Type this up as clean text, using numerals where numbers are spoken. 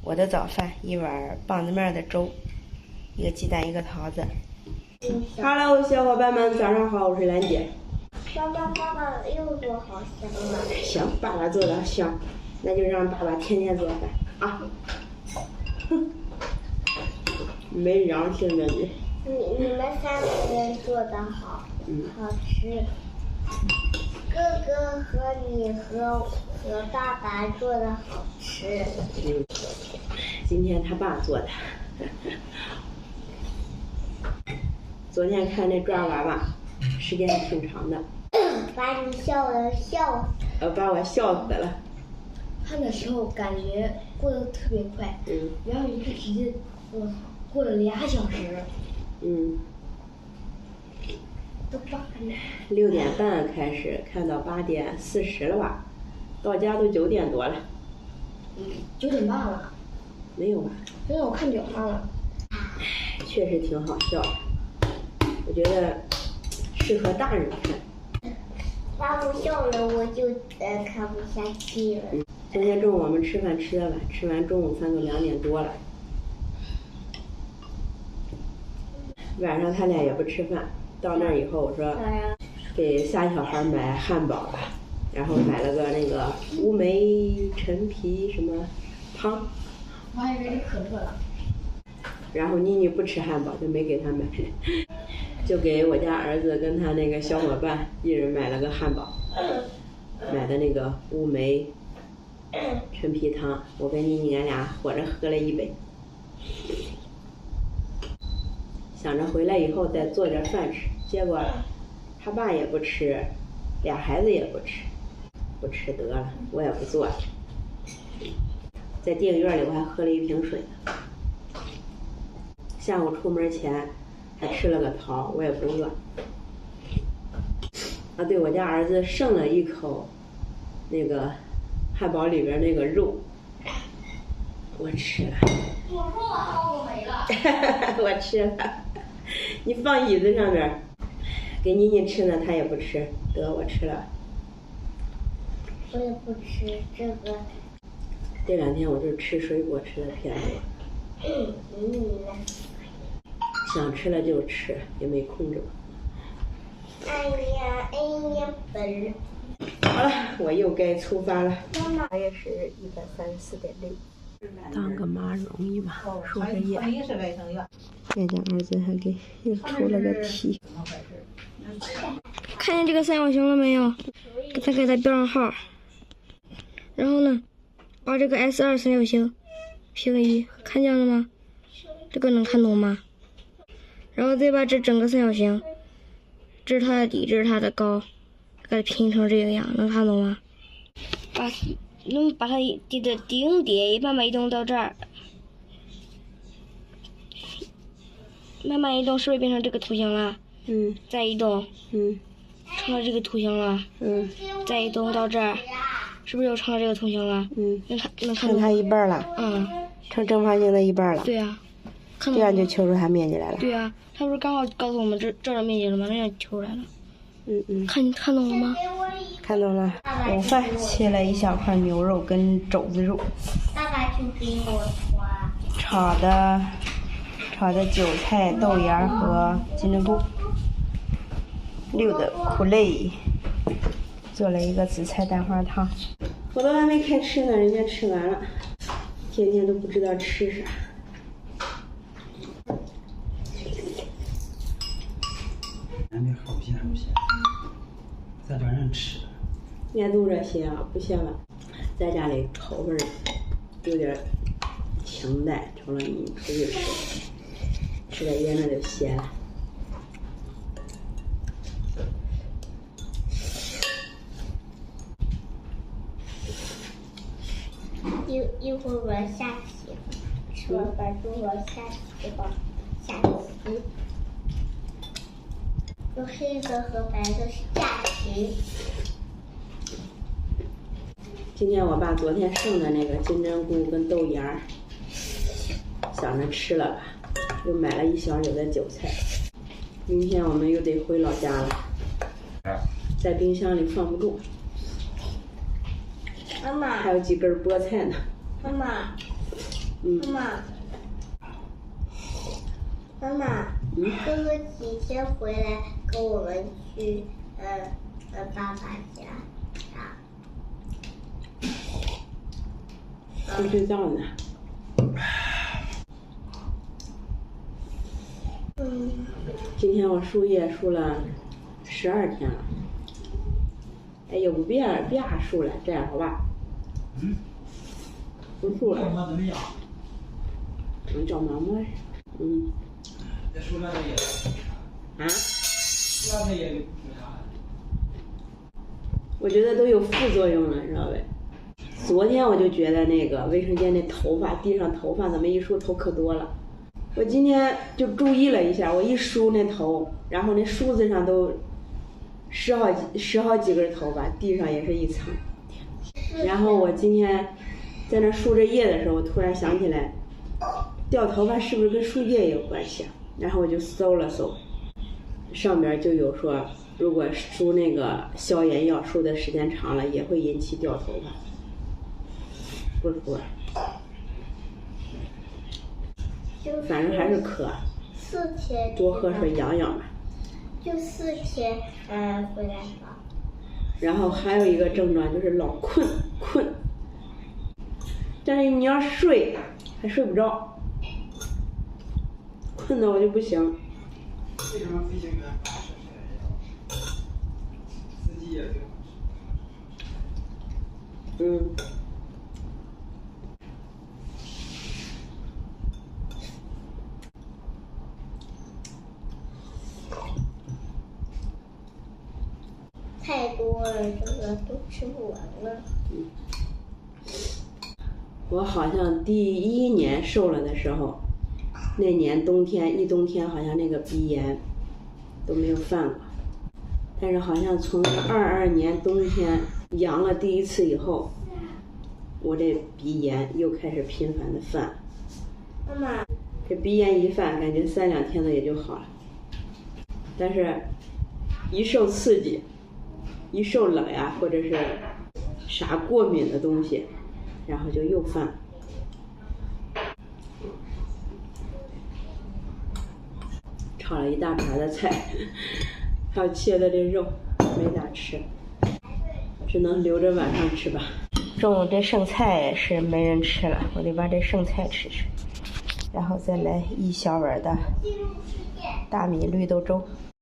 我的早饭一碗棒子面的粥，一个鸡蛋，一个桃子。Hello， 小伙伴们，早上好，我是兰姐。爸爸又做好香了。行，爸爸做的香，那就让爸爸天天做饭啊。哼，没良心的你。你们三个人做的好，好吃。哥哥和你和爸爸做的好吃。今天他爸做的。昨天看那抓娃娃，时间还挺长的。把你笑死。把我笑死了。看的时候感觉过得特别快，然后一看时间，过了2小时。都8点。6点半开始，看到8点40了吧？到家都9点多了。9点半了。没有吧？现在我看表上了。确实挺好笑的，我觉得适合大人看。他不笑了，我就看不下去了。今天中午我们吃饭吃的晚，吃完中午饭都2点多了。晚上他俩也不吃饭，到那儿以后我说给仨小孩买汉堡吧，然后买了个那个乌梅陈皮什么汤。我还以为是可乐了。然后妮妮不吃汉堡，就没给他买，就给我家儿子跟他那个小伙伴一人买了个汉堡，买的那个乌梅陈皮汤，我跟妮妮俺俩伙着喝了1杯，想着回来以后再做点饭吃，结果他爸也不吃，俩孩子也不吃，不吃得了，我也不做了。在电影院里我还喝了1瓶水呢。下午出门前还吃了个桃，我也不饿。啊，对，我家儿子剩了1口那个汉堡里边那个肉，我吃了。我说我好，我没了。我吃了，你放椅子上面，给妮妮吃呢，她也不吃，得我吃了。我也不吃这个。这2天我就吃水果吃的偏多。想吃了就吃，也没控制。哎呀，本。好了，我又该出发了。妈妈，大约是134.6。当个妈容易吗？输个液。人家儿子还给又出了个题。看见这个三角形了没有？再给它标上号。然后呢，把这个 S2 三角形平移，看见了吗？这个能看懂吗？然后再把这整个三角形，这是它的底，这是它的高，给它拼成这个样，能看懂吗？把它的顶点慢慢移动到这儿，慢慢移动，是不是变成这个图形了？再移动，成了这个图形了。再移动到这儿，是不是又成了这个图形了？能看成它一半了。成正方形的一半了。对呀。这样就求出它面积来了。对呀，它不是刚好告诉我们这儿的面积了吗？那样求出来了。看懂了吗？看懂了。午饭切了1小块牛肉跟肘子肉。爸爸就给我炒的韭菜、豆芽和金针菇。溜的苦累。做了一个紫菜蛋花汤。我都还没开吃呢，人家吃完了。天天都不知道吃啥。俺这好些，在这让吃。俺都这些啊，不咸了。在家里口味有点清淡，成了你出去吃点盐那就咸了。一会儿我下棋，吃完饭之后下棋。有黑色和白的是下棋。今天我把昨天剩的那个金针菇跟豆芽，想着吃了吧，又买了1小绺的韭菜。明天我们又得回老家了，在冰箱里放不住。妈妈，还有几根菠菜呢。妈妈，妈妈，哥哥几天回来跟我们去爸爸家呀？不睡觉呢。今天我输液输了12天了。哎呦，别输了，这样好吧？不输了。妈妈怎么样？叫妈妈。再输2个月。啊2个月有啥？我觉得都有副作用了，知道呗？昨天我就觉得那个卫生间那头发，地上头发怎么一梳头可多了。我今天就注意了一下，我一梳那头，然后那梳子上都十好几根头发，地上也是一层。然后我今天在那输着液的时候，我突然想起来，掉头发是不是跟输液有关系啊？然后我就搜了搜，上边就有说，如果输那个消炎药输的时间长了，也会引起掉头发。不输了。反正还是渴，4天多喝水养养吧。就4天，回来吧。然后还有一个症状就是老困，但是你要睡还睡不着，困的我就不行。为什么飞行员不吃消炎药？司机也最好吃。太多了，这个都吃不完了。我好像第1年瘦了的时候，那年冬天好像那个鼻炎都没有犯过，但是好像从22年冬天阳了第1次以后，我这鼻炎又开始频繁的犯。妈妈，这鼻炎一犯，感觉3、2天的也就好了，但是一受刺激，一受冷呀，或者是啥过敏的东西，然后就又犯。炒了一大盘的菜，还有切的这肉，没咋吃，只能留着晚上吃吧。中午这剩菜是没人吃了，我得把这剩菜吃吃，然后再来1小碗的大米绿豆粥。